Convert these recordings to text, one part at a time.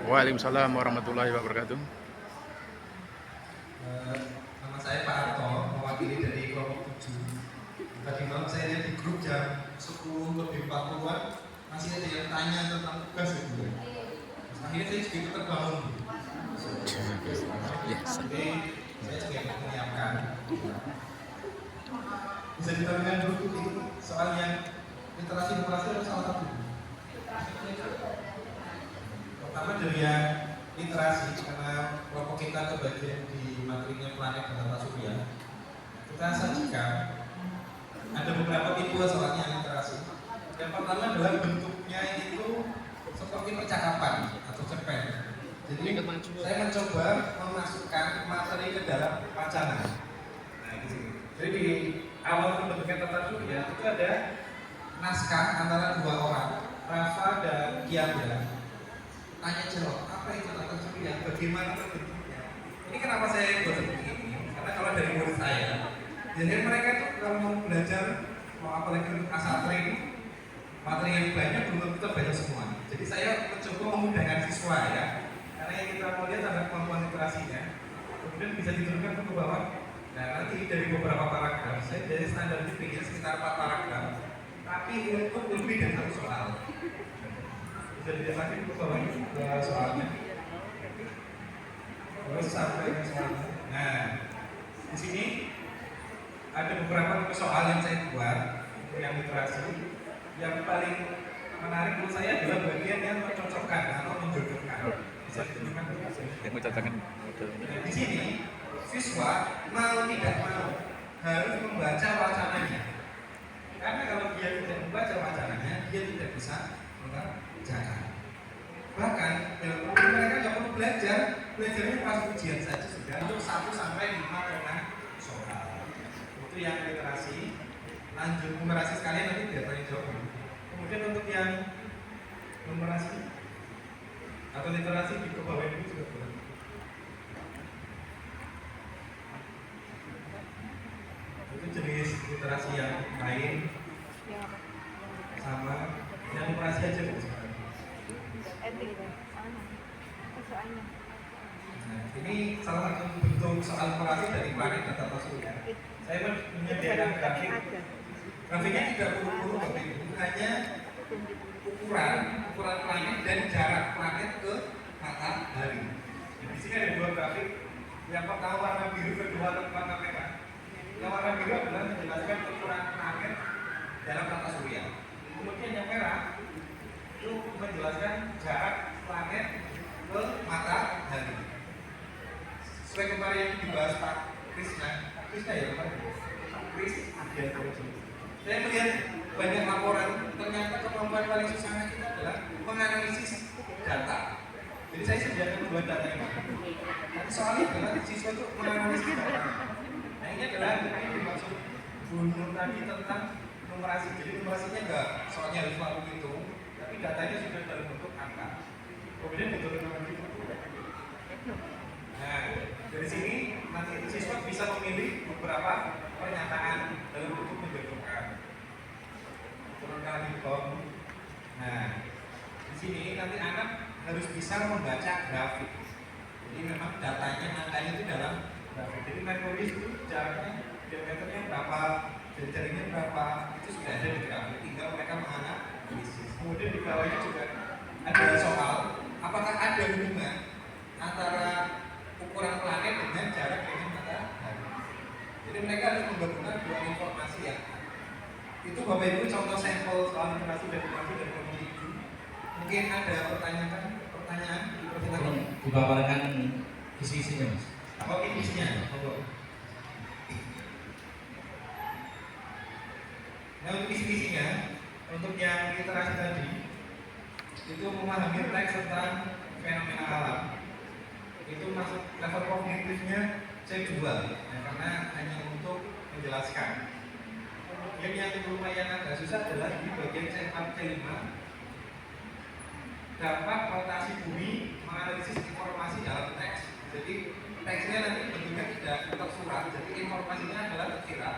Waalaikumsalam warahmatullahi wabarakatuh. Nama saya Pak Arto, mewakili dari kelompok 7. Tadi malam saya lihat di grup jam 10 lebih 40-an masih ada yang tanya tentang tugas ya Bu. Akhirnya saya juga terbangun. Jadi saya juga ikut menyiapkan. Bisa diterangkan dulu itu soal yang literasi adalah salah satu. Pertama dari yang literasi, karena kelompok kita kebagian di materinya planet dan tata surya. Kita sajikan ada beberapa tipe soalnya literasi. Yang pertama adalah bentuknya itu seperti percakapan atau cerpen. Jadi saya mencoba memasukkan materi ke dalam wacana. Nah, di sini. Jadi di awal pembentukan tata surya itu ada naskah antara dua orang, Rafa dan Kianda. Tanya jawab, apa itu tata surya? Bagaimana terbentuknya? Ini kenapa saya buat seperti ini? Karena kalau dari murid saya, jadi mereka itu kalau mau belajar, mau apalagi untuk asal ini, materi yang banyak belum tentu terbaca semua. Jadi saya mencoba memudahkan siswa ya, karena yang kita mau lihat ada kemampuan literasinya. Kemudian bisa diturunkan ke bawah. Nah nanti dari beberapa paragraf, saya dari standar bikin sekitar 4 paragraf, tapi untuk lebih dari satu soal. Bisa dilihat ke bawah ke soalnya. Terus sampai ke soalnya. Nah di sini ada beberapa soal yang saya buat untuk yang literasi. Yang paling menarik menurut saya adalah bagian yang mencocokkan atau menjodohkan. Bisa ditunjukkan Yang mencatatkan di sini siswa mau tidak mau harus membaca wacananya. Karena kalau dia tidak membaca wacananya, dia tidak bisa mengerjakan. Bahkan mereka nggak perlu belajar, belajarnya pas ujian saja sudah untuk 1 sampai 5 soal. Itu yang literasi. Lanjut numerasi sekalian nanti biar tanya jawab. Kemudian untuk yang numerasi atau literasi di bawah ini juga boleh. Itu jenis literasi yang lain sama yang numerasi aja Bu sekarang. Nah, ini salah satu bentuk soal numerasi dari planet dan tata surya. Saya menyediakan grafik. Grafiknya tidak buru-buru Bapak Ibu, hanya ukuran planet dan jarak planet ke matahari. Di sini ada 2 grafik. Yang pertama warna biru, kedua warna merah. Yang warna biru adalah menjelaskan ukuran planet dalam tata surya. Kemudian yang merah itu menjelaskan jarak planet ke matahari. Sesuai kemarin yang dibahas Pak Krisna ya kemarin. Kris saya melihat banyak laporan, ternyata kemampuan paling susah kita adalah menganalisis data. Jadi saya sediakan 2 data ini. Tapi soalnya adalah siswa itu menganalisis data. Nah ini adalah yang dimaksud Bu tadi tentang numerasi. Jadi numerasinya enggak soalnya harus selalu hitung, tapi datanya sudah dalam bentuk angka. Kemudian diturunkan lagi. Nah dari sini nanti siswa bisa memilih beberapa pernyataan dalam bentuk menjodohkan. Turunkan di bawah. Nah, di sini nanti anak harus bisa membaca grafik. Jadi memang datanya angkanya itu dalam grafik. Jadi memori itu jaraknya, diameternya berapa, jaringnya berapa, itu sudah ada di grafik. Tinggal mereka menganalisis. Kemudian di bawahnya juga ada soal, apakah ada hubungan antara ukuran planet dengan jarak dengan matahari. Jadi mereka harus menggabungkan 2 informasi ya. Itu Bapak Ibu contoh sampel soal literasi dan literasi dari kelompok 7. Mungkin ada pertanyaan dipersilakan. Dipaparkan isi-isinya Mas. Oke, isinya. Nah untuk isi-isinya, untuk yang literasi tadi itu memahami teks tentang fenomena alam. Itu masuk level kognitifnya saya 2 ya, karena hanya untuk menjelaskan. Kemudian yang lumayan agak susah adalah di bagian C4C5 dampak rotasi bumi menganalisis informasi dalam teks. Jadi teksnya nanti bentuknya tidak tersurat, jadi informasinya adalah tersirat.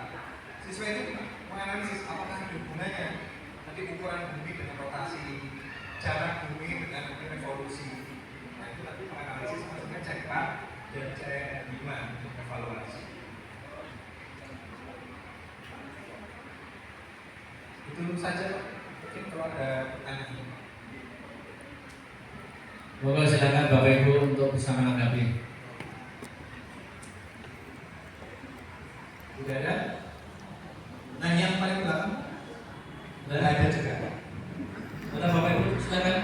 Siswa itu menganalisis apakah ada hubungannya nanti ukuran bumi dengan rotasi, jarak bumi dengan revolusi. Nah tapi menganalisis maksudnya cek Pak dan cek gimana untuk evaluasi. Itu saja Pak. Mungkin kalau ada pertanyaan. Monggo silakan Bapak Ibu untuk bisa menanggapi. Tidak ada? Nah yang paling belakang? Tidak ada juga. Ada Bapak Ibu silakan.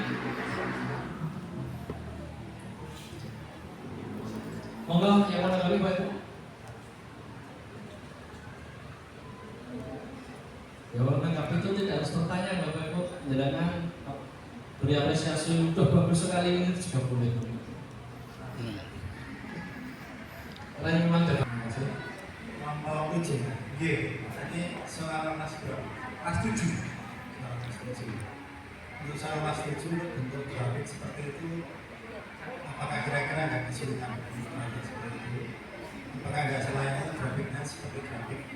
Monggo yang mau menanggapi Bapak Ibu. Ya menanggapi itu tidak harus bertanya Bapak Ibu. Silakan beri apresiasi udah bagus sekali ini juga boleh. Karena memang ada Mau izin, tadi soal Mas Bro, Mas 7. Untuk soal Mas 7 bentuk grafik seperti itu, apakah kira-kira nggak kesulitan seperti itu? Apakah nggak salahnya grafiknya seperti grafik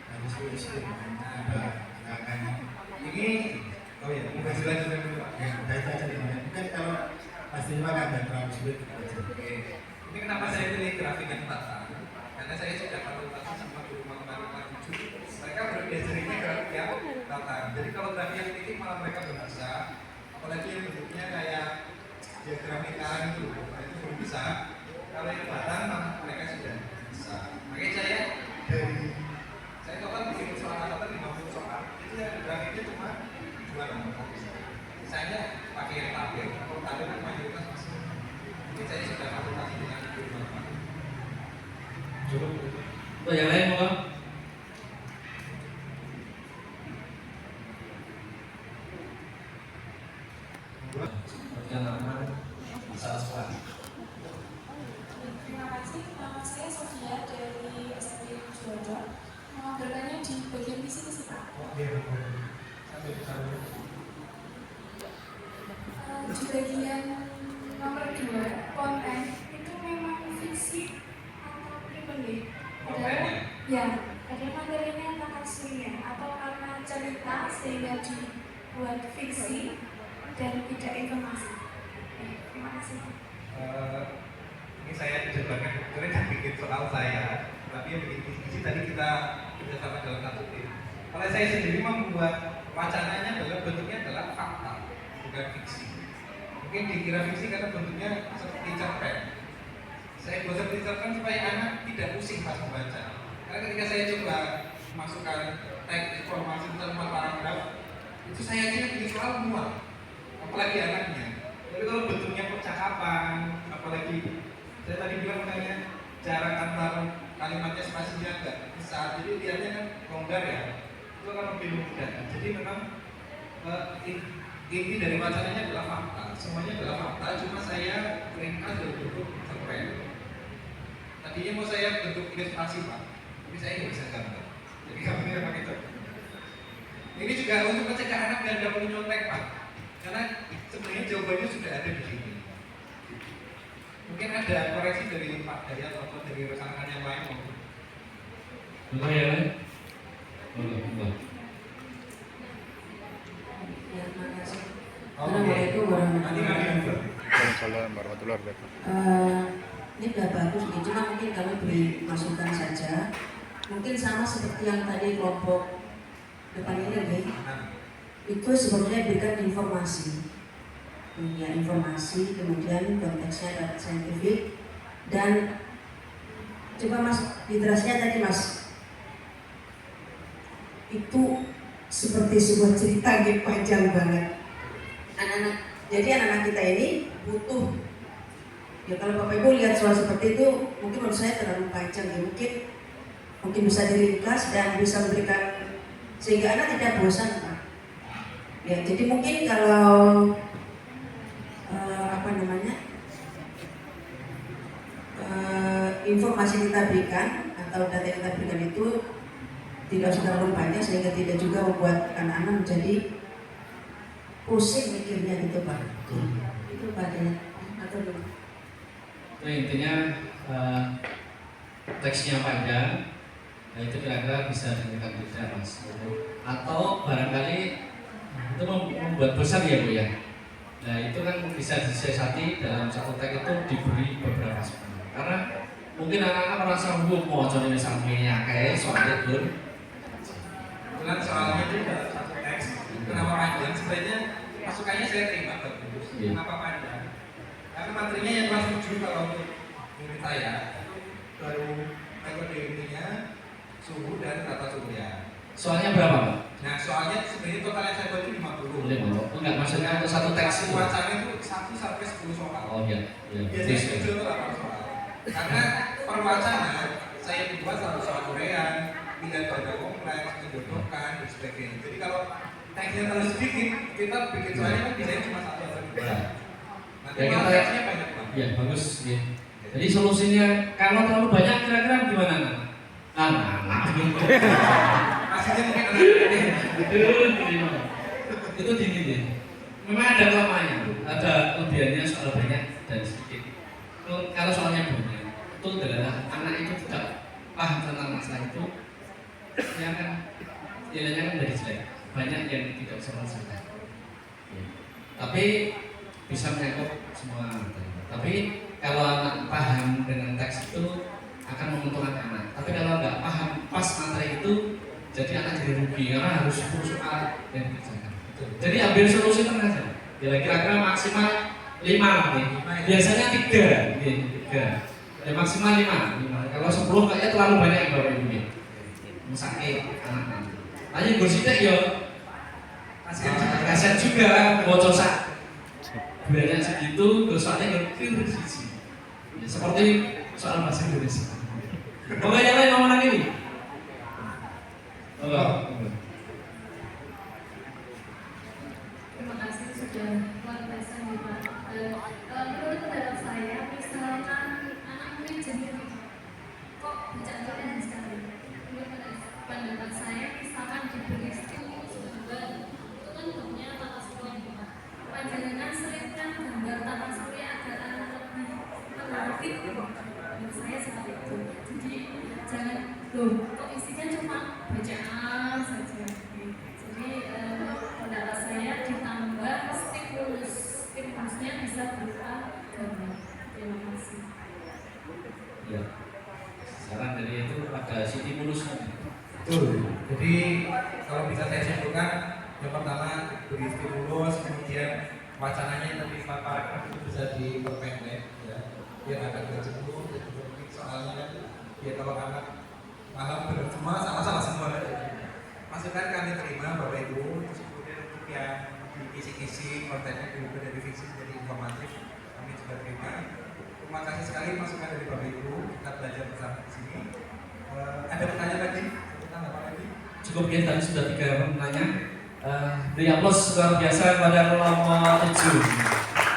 harus ada angkanya? Ini, oh ya, mungkin jelas dulu. Ya, baik aja di mana. Mungkin kalau pasti nggak ada terlalu sulit. Ini kenapa saya pilih grafik yang tata? Karena saya sudah konsultasi sama guru matematika 7, mereka berbiasanya grafik yang tata. Jadi kalau grafik yang titik malah mereka belum bisa, apalagi yang bentuknya kayak diagram lingkaran itu belum bisa. Kalau yang batang malah mereka sudah bisa. Makanya saya total bikin soal kata 50 soal, itu yang grafiknya cuma 2 nomor. Misalnya pakai yang tabel, kalau tabel kan mayoritas masih. Ini saya sudah konsultasi dengan guru matematika. Untuk yang lain monggo. Masalah sekolah. Terima kasih. Nama saya Sofia dari SMP Juanda. Mau bertanya di bagian fisik sih Pak. Di bagian nomor 2 konten itu memang fiksi atau pribadi? Ya, ada materinya tentang aslinya atau karena cerita sehingga dibuat fiksi dan tidak informasi. Terima kasih. Ini saya dijabarkan sebetulnya dan bikin soal saya, tapi yang bikin diskusi tadi kita kerjasama dalam satu tim. Kalau saya sendiri membuat wacananya adalah bentuknya adalah fakta, bukan fiksi. Mungkin dikira fiksi karena bentuknya seperti cerpen. Saya buat seperti cerpen supaya anak tidak pusing pas membaca. Karena ketika saya coba masukkan teks informasi dalam paragraf, itu saya aja bikin soal mual, apalagi anaknya. Tapi kalau bentuknya percakapan, apalagi saya tadi bilang makanya jarak antar kalimatnya spasinya enggak besar, jadi lihatnya kan longgar ya, itu akan lebih mudah. Jadi memang inti dari wacananya adalah fakta, semuanya adalah fakta, cuma saya ringkas dalam bentuk cerpen. Tadinya mau saya bentuk ilustrasi Pak, tapi saya nggak bisa gambar, jadi gambarnya pakai cerpen. Ini juga untuk mencegah anak biar nggak perlu nyontek Pak, karena sebenarnya jawabannya sudah ada di sini. Mungkin ada koreksi dari Pak Dayat atau dari rekan-rekan yang lain maupun. Untuk yang lain? Monggo. Ya, terima kasih. Assalamualaikum warahmatullahi wabarakatuh. Waalaikumsalam warahmatullahi wabarakatuh. Ini sudah bagus, gitu. Cuma mungkin kami beri masukan saja. Mungkin sama seperti yang tadi kelompok depan ini, nih. Itu sebetulnya berikan informasi, punya informasi, kemudian konteksnya data saintifik, dan coba Mas literasinya tadi Mas, itu seperti sebuah cerita yang panjang banget. Jadi anak-anak kita ini butuh, ya kalau Bapak Ibu lihat soal seperti itu, mungkin menurut saya terlalu panjang ya, mungkin bisa diringkas dan bisa memberikan sehingga anak tidak bosan Pak. Ya, jadi mungkin kalau informasi kita berikan atau data yang kita berikan itu tidak usah terlalu panjang sehingga tidak juga membuat anak-anak menjadi pusing mikirnya gitu Pak. Itu Pak Dayat atau dulu. Nah, intinya teksnya panjang, nah itu kira-kira bisa diberikan tidak Mas, atau barangkali itu membuat bosan ya Bu ya. Nah itu kan bisa disiasati dalam satu tag itu diberi beberapa sebelum. Karena mungkin anak-anak merasa mau jadi misalnya kayak soalnya belum. Kebetulan soalnya itu dalam satu teks. Kenapa panjang? Sebenarnya masukannya saya terima bagus. Kenapa panjang? Karena materinya yang kelas 7 kalau untuk murid saya baru metode intinya suhu dan tata surya. Soalnya berapa Pak? Nah soalnya sebenarnya total yang saya buat itu 50. Enggak, maksudnya untuk satu teks itu. Wacana itu 1 sampai 10 soal. Oh iya. Biasanya 7 atau 8 soal. Karena per wacana saya buat 1 soal Korea, pilihan ganda kompleks, menjodohkan dan sebagainya. Jadi kalau teksnya terlalu sedikit, kita bikin soalnya kan biasanya cuma 1 atau 2. Nanti Ya, kalau kita- teksnya banyak banget. Ya bagus. Ya. Jadi solusinya kalau terlalu banyak kira-kira gimana? Nah. Hasilnya mungkin anak-anak. Itu gini deh. Memang ada kelemahannya, ada kelebihannya soal banyak dan sedikit. Kalau soalnya banyak, itu adalah anak itu tidak paham tentang masalah itu, ya kan nilainya kan dari jelek. Banyak yang tidak bisa merasakan. Tapi bisa menyangkut semua materi. Tapi kalau anak paham dengan teks itu akan menguntungkan anak. Tapi kalau nggak paham pas materi itu, jadi anak jadi rugi karena harus 10 soal yang dikerjakan. Jadi ambil solusi tengah saja. Kira-kira maksimal 5 nih. Biasanya 3. Ya maksimal 5. Kalau 10 kayaknya terlalu banyak yang bawa ibu. Sakit anak. Hanya gue sidik ya. Kasihan juga bocor sak. Banyak segitu, terus soalnya ngerti sisi. Seperti soal bahasa Indonesia. Oke, yang lain ngomong lagi nih. Terima kasih sudah luar biasa nih Pak. Menurut pendapat saya, misalkan anak murid jadi kok bicara sekali. Menurut pendapat saya, misalkan diberi stimulus gambar, itu kan bentuknya tata surya. Panjenengan selipkan gambar tata surya agar anak lebih menarik. Menurut saya seperti itu. Jadi jangan kok isinya cuma bacaan saja. Jadi pendapat saya ditambah stimulusnya bisa berupa gambar. Terima kasih. Ya. Saran dari itu ada stimulusnya. Betul. Jadi kalau bisa saya simpulkan, yang pertama beri stimulus, kemudian wacananya lebih paragraf itu bisa diperpendek, ya, biar anak berjemur, dan juga mungkin soalnya kan, ya kalau anak paham benar semua, salah semua. Masukan kami terima Bapak Ibu, terus kemudian untuk yang di kisi-kisi kontennya diubah dari fiksi menjadi informatif, kami juga terima. Terima kasih sekali masukan dari Bapak Ibu, kita belajar bersama di sini. Ada pertanyaan lagi? Cukup ya, tadi sudah 3 penanya. Beri aplaus luar biasa kepada kelompok 7.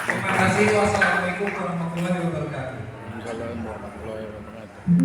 Terima kasih. Wassalamualaikum warahmatullahi wabarakatuh. Waalaikumsalam warahmatullahi wabarakatuh.